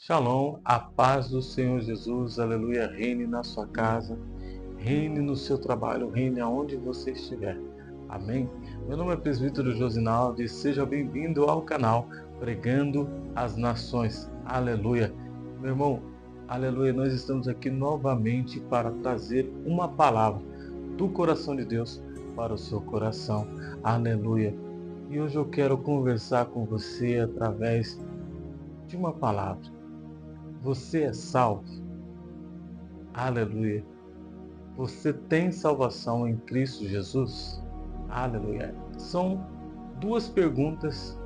Shalom, a paz do Senhor Jesus, aleluia, reine na sua casa, reine no seu trabalho, reine aonde você estiver. Amém? Meu nome é Presbítero Josinaldo e seja bem-vindo ao canal Pregando as Nações. Aleluia. Meu irmão, aleluia, nós estamos aqui novamente para trazer uma palavra do coração de Deus para o seu coração. Aleluia. E hoje eu quero conversar com você através de uma palavra. Você é salvo? Aleluia. Você tem salvação em Cristo Jesus? Aleluia. São duas perguntas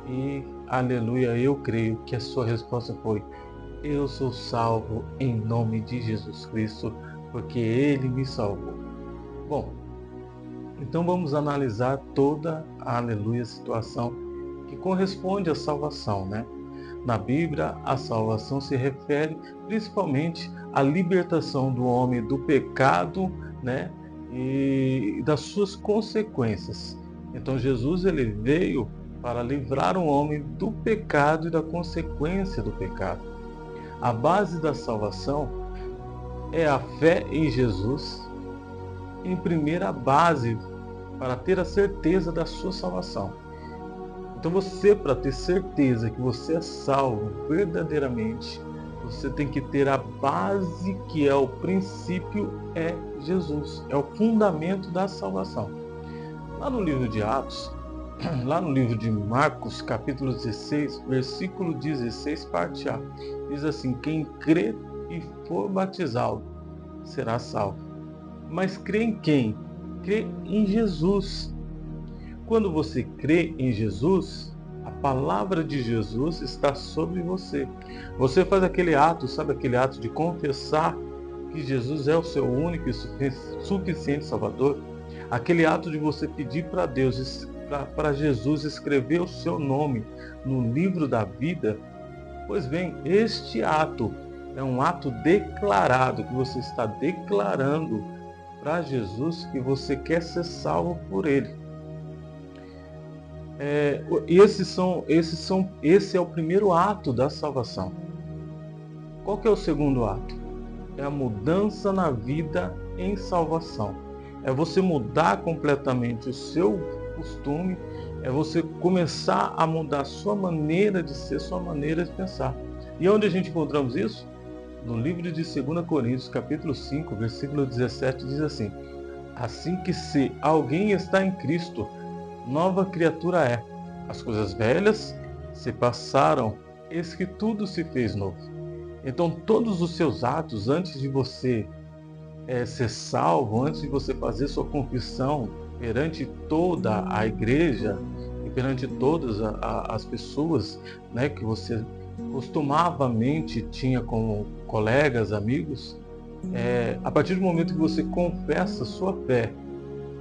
e, aleluia, eu creio que a sua resposta foi: eu sou salvo em nome de Jesus Cristo, porque Ele me salvou. Bom, então vamos analisar toda a, aleluia, situação que corresponde à salvação, né? Na Bíblia, a salvação se refere principalmente à libertação do homem do pecado, né, e das suas consequências. Então Jesus ele veio para livrar o homem do pecado e da consequência do pecado. A base da salvação é a fé em Jesus, em primeira base para ter a certeza da sua salvação. Então você, para ter certeza que você é salvo verdadeiramente, você tem que ter a base que é o princípio, é Jesus. É o fundamento da salvação. Lá no livro de Atos, lá no livro de Marcos, capítulo 16, versículo 16, parte A, diz assim: quem crê e for batizado será salvo. Mas crê em quem? Crê em Jesus. Quando você crê em Jesus, a palavra de Jesus está sobre você. Você faz aquele ato, sabe aquele ato de confessar que Jesus é o seu único e suficiente Salvador? Aquele ato de você pedir para Deus, para Jesus escrever o seu nome no livro da vida. Pois bem, este ato é um ato declarado, que você está declarando para Jesus que você quer ser salvo por Ele. Esse é o primeiro ato da salvação. Qual que é o segundo ato? É a mudança na vida em salvação. É você mudar completamente o seu costume, é você começar a mudar a sua maneira de ser, sua maneira de pensar. E onde a gente encontramos isso? No livro de 2 Coríntios, capítulo 5, versículo 17, diz assim: assim que se alguém está em Cristo, nova criatura é. As coisas velhas se passaram, eis que tudo se fez novo. Então todos os seus atos, antes de você ser salvo, antes de você fazer sua confissão perante toda a igreja e perante todas as pessoas, né, que você costumavamente tinha como colegas, amigos, a partir do momento que você confessa sua fé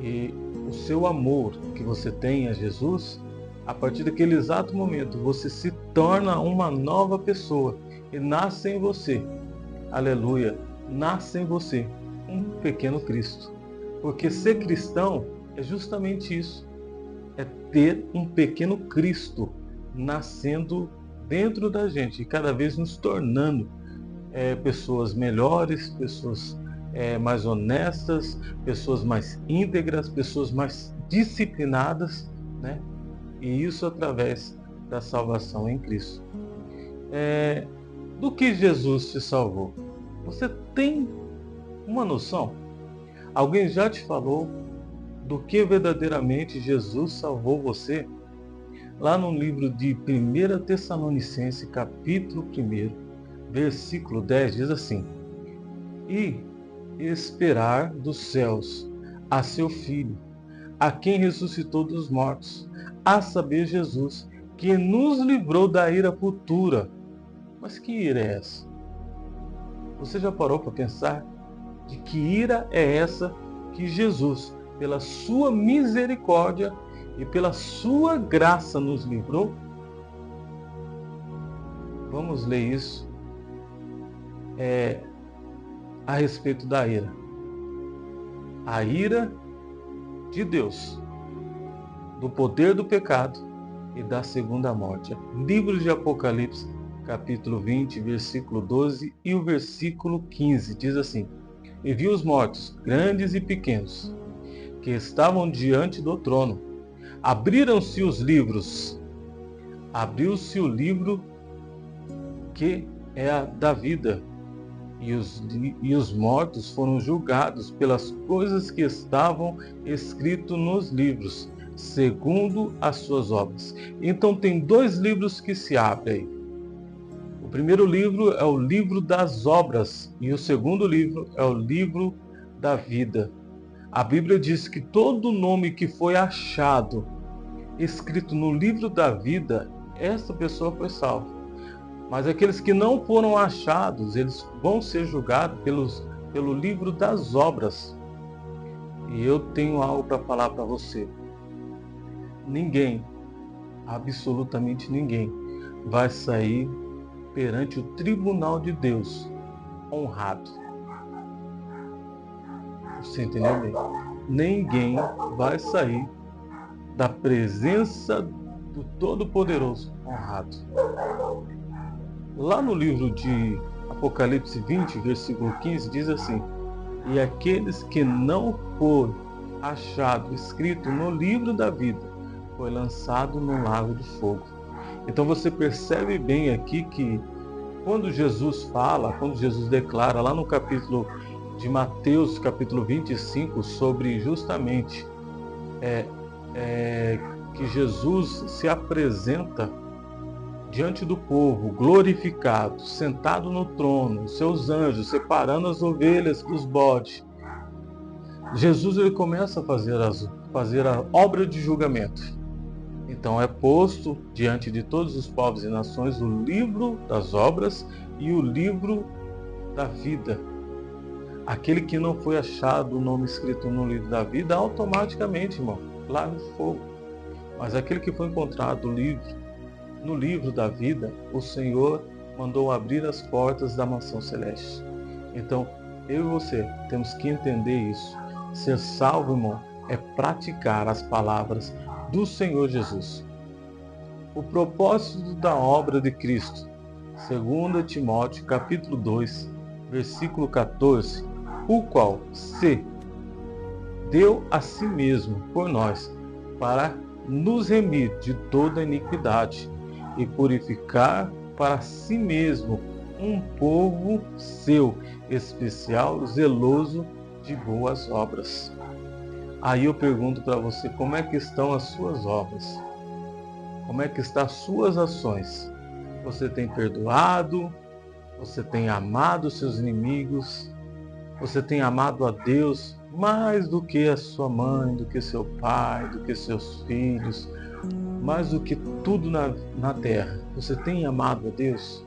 e o seu amor que você tem a Jesus, a partir daquele exato momento você se torna uma nova pessoa e nasce em você, aleluia, nasce em você um pequeno Cristo. Porque ser cristão é justamente isso, é ter um pequeno Cristo nascendo dentro da gente e cada vez nos tornando pessoas melhores, pessoas mais honestas, pessoas mais íntegras, pessoas mais disciplinadas, né? E isso através da salvação em Cristo. Do que Jesus te salvou? Você tem uma noção? Alguém já te falou do que verdadeiramente Jesus salvou você? Lá no livro de 1 Tessalonicenses, capítulo 1, versículo 10, diz assim: e esperar dos céus a seu Filho, a quem ressuscitou dos mortos, a saber, Jesus, que nos livrou da ira futura. Mas que ira é essa? Você já parou para pensar de que ira é essa que Jesus, pela sua misericórdia e pela sua graça, nos livrou? Vamos ler isso a respeito da ira. A ira de Deus, do poder do pecado e da segunda morte. Livro de Apocalipse, capítulo 20, versículo 12 e o versículo 15. Diz assim: E vi os mortos, grandes e pequenos, que estavam diante do trono. Abriram-se os livros. Abriu-se o livro que é a da vida. E os mortos foram julgados pelas coisas que estavam escritas nos livros, segundo as suas obras. Então tem dois livros que se abrem aí. O primeiro livro é o livro das obras e o segundo livro é o livro da vida. A Bíblia diz que todo nome que foi achado escrito no livro da vida, essa pessoa foi salva. Mas aqueles que não foram achados, eles vão ser julgados pelo livro das obras. E eu tenho algo para falar para você. Ninguém, absolutamente ninguém, vai sair perante o tribunal de Deus honrado. Você entendeu bem? Ninguém vai sair da presença do Todo-Poderoso honrado. Lá no livro de Apocalipse 20, versículo 15, diz assim: E aqueles que não foram achados escrito no livro da vida, foi lançado no lago de fogo. Então você percebe bem aqui que quando Jesus fala, quando Jesus declara lá no capítulo de Mateus, capítulo 25, sobre justamente que Jesus se apresenta diante do povo, glorificado, sentado no trono, seus anjos separando as ovelhas dos bodes. Jesus ele começa a fazer a obra de julgamento. Então é posto diante de todos os povos e nações o livro das obras e o livro da vida. Aquele que não foi achado o nome escrito no livro da vida, automaticamente, irmão, lá no fogo. Mas aquele que foi encontrado no livro da vida, o Senhor mandou abrir as portas da mansão celeste. Então, eu e você temos que entender isso. Ser salvo, irmão, é praticar as palavras do Senhor Jesus. O propósito da obra de Cristo, 2 Timóteo, capítulo 2, versículo 14, o qual se deu a si mesmo por nós, para nos remir de toda iniquidade e purificar para si mesmo um povo seu, especial, zeloso de boas obras. Aí eu pergunto para você, como é que estão as suas obras? Como é que estão as suas ações? Você tem perdoado? Você tem amado os seus inimigos? Você tem amado a Deus mais do que a sua mãe, do que seu pai, do que seus filhos, mais do que tudo na terra? Você tem amado a Deus?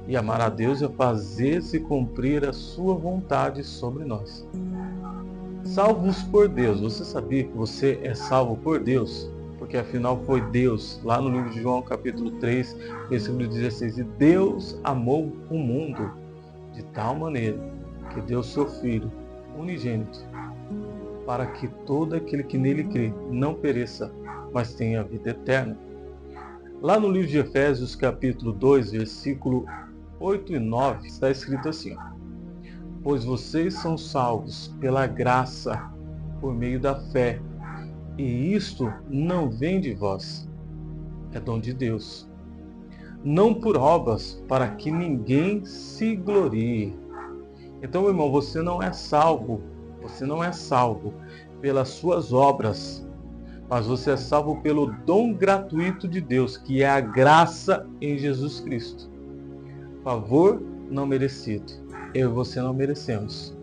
E amar a Deus é fazer-se cumprir a sua vontade sobre nós. Salvos por Deus. Você sabia que você é salvo por Deus? Porque afinal foi Deus, lá no livro de João capítulo 3, versículo 16, e Deus amou o mundo de tal maneira que deu seu Filho unigênito, para que todo aquele que nele crê não pereça, mas tenha vida eterna. Lá no livro de Efésios capítulo 2, versículo 8 e 9, está escrito assim: Pois vocês são salvos pela graça, por meio da fé, e isto não vem de vós, é dom de Deus, não por obras, para que ninguém se glorie. Então, irmão, você não é salvo pelas suas obras, mas você é salvo pelo dom gratuito de Deus, que é a graça em Jesus Cristo. Favor não merecido. Eu e você não merecemos.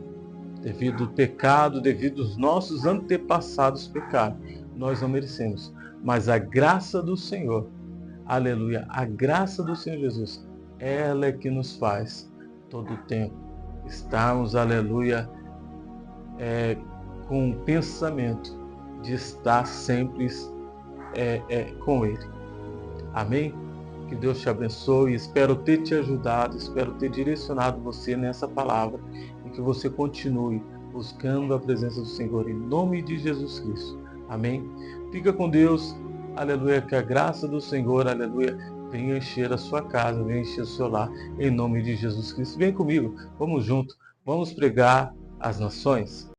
Devido ao pecado, devido aos nossos antepassados pecaram, nós não merecemos. Mas a graça do Senhor, aleluia, a graça do Senhor Jesus, ela é que nos faz todo o tempo estarmos, aleluia, com o pensamento de estar sempre com Ele. Amém? Que Deus te abençoe. Espero ter te ajudado, espero ter direcionado você nessa palavra e que você continue buscando a presença do Senhor em nome de Jesus Cristo. Amém? Fica com Deus. Aleluia. Que a graça do Senhor, aleluia, venha encher a sua casa, venha encher o seu lar, em nome de Jesus Cristo. Vem comigo, vamos junto, vamos pregar às nações.